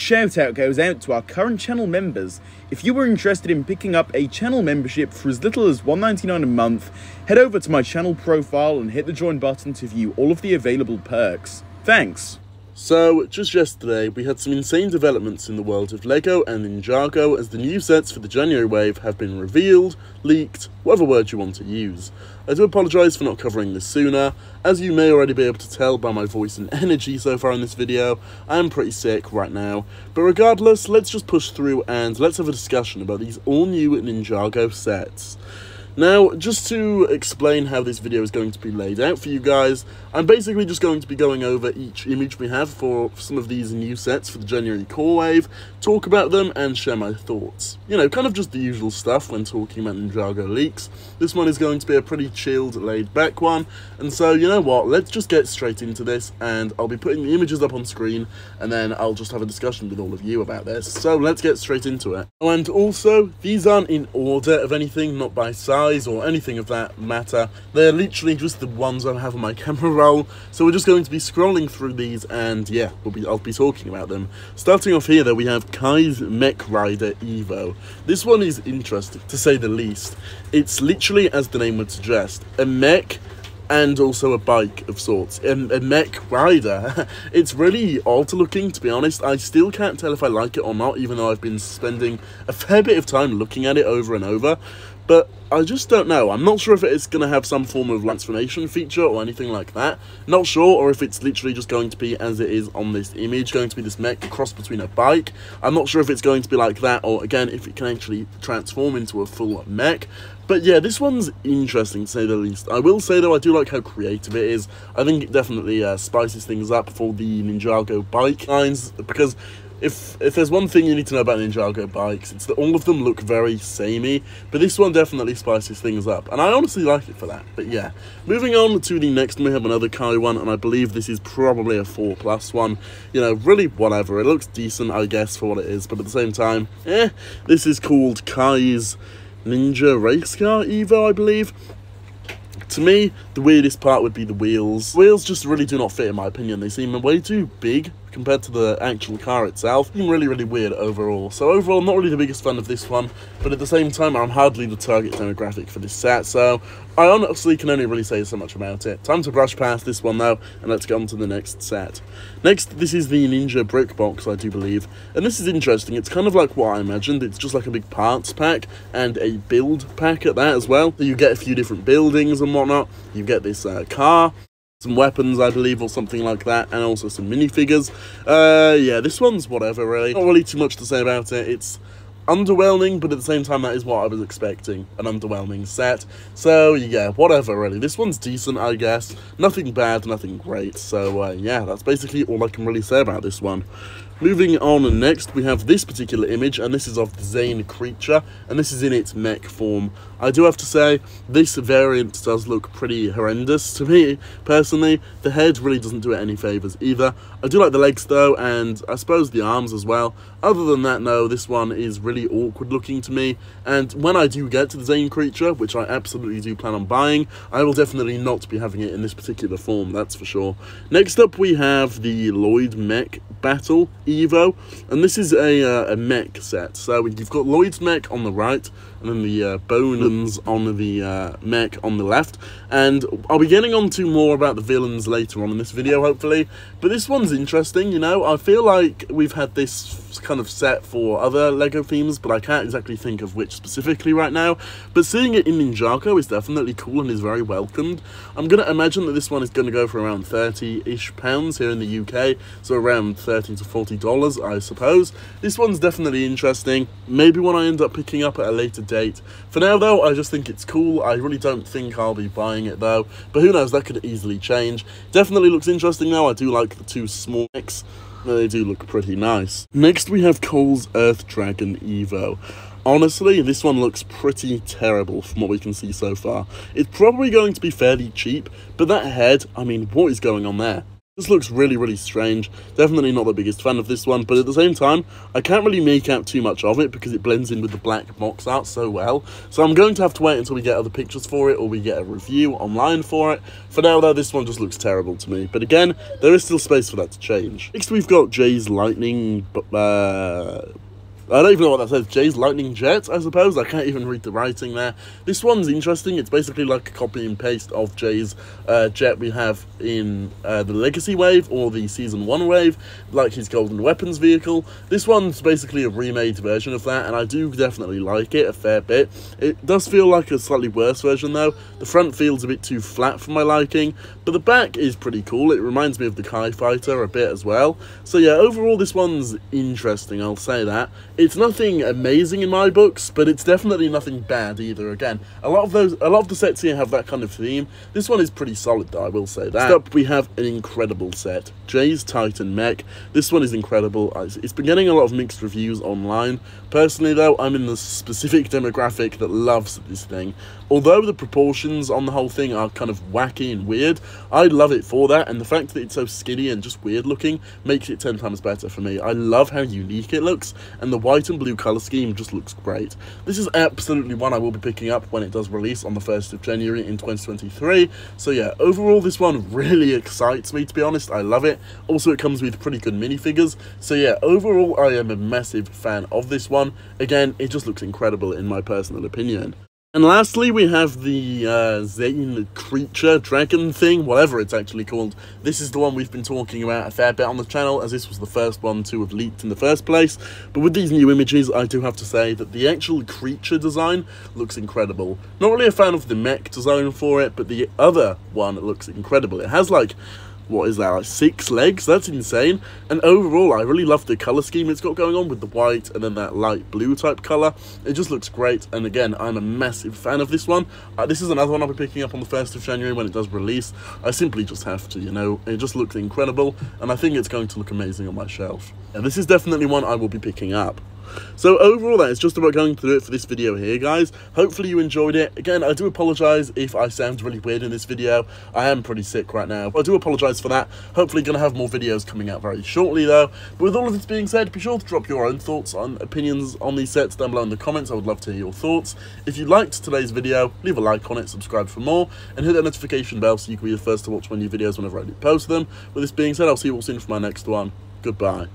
Shout out goes out to our current channel members. If you were interested in picking up a channel membership for as little as $1.99 a month, head over to my channel profile and hit the join button to view all of the available perks. Thanks. So, just yesterday, we had some insane developments in the world of LEGO and Ninjago as the new sets for the January wave have been revealed, leaked, whatever word you want to use. I do apologise for not covering this sooner. As you may already be able to tell by my voice and energy so far in this video, I am pretty sick right now. But regardless, let's just push through and let's have a discussion about these all new Ninjago sets. Now, just to explain how this video is going to be laid out for you guys, I'm basically just going to be going over each image we have for some of these new sets for the January core wave, talk about them and share my thoughts. You know, kind of just the usual stuff when talking about Ninjago leaks. This one is going to be a pretty chilled, laid back one, and so you know what, let's just get straight into this and I'll be putting the images up on screen and then I'll just have a discussion with all of you about this. So let's get straight into it. Oh, and also, these aren't in order of anything, not by size or anything of that matter. They're literally just the ones I have on my camera roll, so we're just going to be scrolling through these and yeah, I'll be talking about them. Starting off here though, we have Kai's Mech Rider Evo. This one is interesting to say the least. It's literally, as the name would suggest, a mech and also a bike of sorts, a mech rider. It's really odd looking, to be honest. I still can't tell if I like it or not, even though I've been spending a fair bit of time looking at it over and over. But I just don't know. I'm not sure if it's going to have some form of transformation feature or anything like that. Not sure, or if it's literally just going to be as it is on this image, going to be this mech cross between a bike. I'm not sure if it's going to be like that, or again, if it can actually transform into a full mech. But yeah, this one's interesting to say the least. I will say though, I do like how creative it is. I think it definitely spices things up for the Ninjago bike lines, because if there's one thing you need to know about Ninjago bikes, it's that all of them look very samey, but this one definitely spices things up, and I honestly like it for that. But yeah, moving on to the next one, we have another Kai one, and I believe this is probably a 4+ one. You know, really whatever, it looks decent I guess for what it is, but at the same time, this is called Kai's Ninja Race Car Evo, I believe. To me, the weirdest part would be the wheels. Wheels just really do not fit in my opinion. They seem way too big compared to the actual car itself. They seem really, really weird overall. So overall, I'm not really the biggest fan of this one, but at the same time, I'm hardly the target demographic for this set, so I honestly can only really say so much about it. Time to brush past this one though, and let's get on to the next set. Next, this is the Ninja Brick Box, I do believe, and this is interesting. It's kind of like what I imagined. It's just like a big parts pack and a build pack at that as well. So you get a few different buildings and whatnot. You get this car, some weapons, I believe, or something like that, and also some minifigures. Yeah, this one's whatever, really. Not really too much to say about it. It's underwhelming, but at the same time, that is what I was expecting, an underwhelming set. So, yeah, whatever, really. This one's decent, I guess. Nothing bad, nothing great. So, yeah, that's basically all I can really say about this one. Moving on next, we have this particular image, and this is of the Zane creature, and this is in its mech form. I do have to say, this variant does look pretty horrendous to me, personally. The head really doesn't do it any favours either. I do like the legs though, and I suppose the arms as well. Other than that, no, this one is really awkward looking to me, and when I do get to the Zane creature, which I absolutely do plan on buying, I will definitely not be having it in this particular form, that's for sure. Next up, we have the Lloyd Mech Battle Evo, and this is a mech set. So you've got Lloyd's mech on the right, and then the Bonans on the mech on the left, and I'll be getting on to more about the villains later on in this video, hopefully, but this one's interesting, you know. I feel like we've had this kind of set for other LEGO themes, but I can't exactly think of which specifically right now, but seeing it in Ninjago is definitely cool and is very welcomed. I'm going to imagine that this one is going to go for around £30-ish here in the UK, so around $30 to $40, I suppose. This one's definitely interesting, maybe one I end up picking up at a later date. For now though, I just think it's cool. I really don't think I'll be buying it though, but who knows, that could easily change. Definitely looks interesting though. I do like the two small mechs. They do look pretty nice. Next we have Cole's Earth Dragon Evo. Honestly, this one looks pretty terrible from what we can see so far. It's probably going to be fairly cheap, but that head, I mean, what is going on there? This looks really, really strange. Definitely not the biggest fan of this one, but at the same time, I can't really make out too much of it because it blends in with the black box art so well. So I'm going to have to wait until we get other pictures for it or we get a review online for it. For now, though, this one just looks terrible to me. But again, there is still space for that to change. Next, we've got Jay's lightning... I don't even know what that says. Jay's lightning jet, I suppose. I can't even read the writing there. This one's interesting. It's basically like a copy and paste of Jay's jet we have in the Legacy wave or the Season 1 wave, like his golden weapons vehicle. This one's basically a remade version of that, and I do definitely like it a fair bit. It does feel like a slightly worse version, though. The front feels a bit too flat for my liking, but the back is pretty cool. It reminds me of the Kai Fighter a bit as well. So yeah, overall this one's interesting, I'll say that. It's nothing amazing in my books, but it's definitely nothing bad either. Again, a lot of the sets here have that kind of theme. This one is pretty solid though, I will say that. Next up, we have an incredible set, Jay's Titan Mech. This one is incredible. It's been getting a lot of mixed reviews online. Personally though, I'm in the specific demographic that loves this thing. Although the proportions on the whole thing are kind of wacky and weird, I love it for that, and the fact that it's so skinny and just weird looking makes it 10 times better for me. I love how unique it looks, and the white and blue colour scheme just looks great. This is absolutely one I will be picking up when it does release on the 1st of January in 2023. So yeah, overall this one really excites me, to be honest. I love it. Also, it comes with pretty good minifigures. So yeah, overall I am a massive fan of this one. Again, it just looks incredible in my personal opinion. And lastly, we have the Zane creature, dragon thing, whatever it's actually called. This is the one we've been talking about a fair bit on the channel, as this was the first one to have leaked in the first place. But with these new images, I do have to say that the actual creature design looks incredible. Not really a fan of the mech design for it, but the other one looks incredible. It has like... what is that, like 6 legs? That's insane. And overall, I really love the colour scheme it's got going on with the white and then that light blue type colour. It just looks great, and again, I'm a massive fan of this one. This is another one I'll be picking up on the 1st of January when it does release. I simply just have to, you know, it just looks incredible, and I think it's going to look amazing on my shelf. And this is definitely one I will be picking up. So overall, that is just about going through it for this video here, guys. Hopefully you enjoyed it. Again, I do apologise if I sound really weird in this video. I am pretty sick right now, but I do apologise for that. Hopefully going to have more videos coming out very shortly, though. But with all of this being said, be sure to drop your own thoughts and opinions on these sets down below in the comments. I would love to hear your thoughts. If you liked today's video, leave a like on it, subscribe for more, and hit that notification bell so you can be the first to watch my new videos whenever I do post them. With this being said, I'll see you all soon for my next one. Goodbye.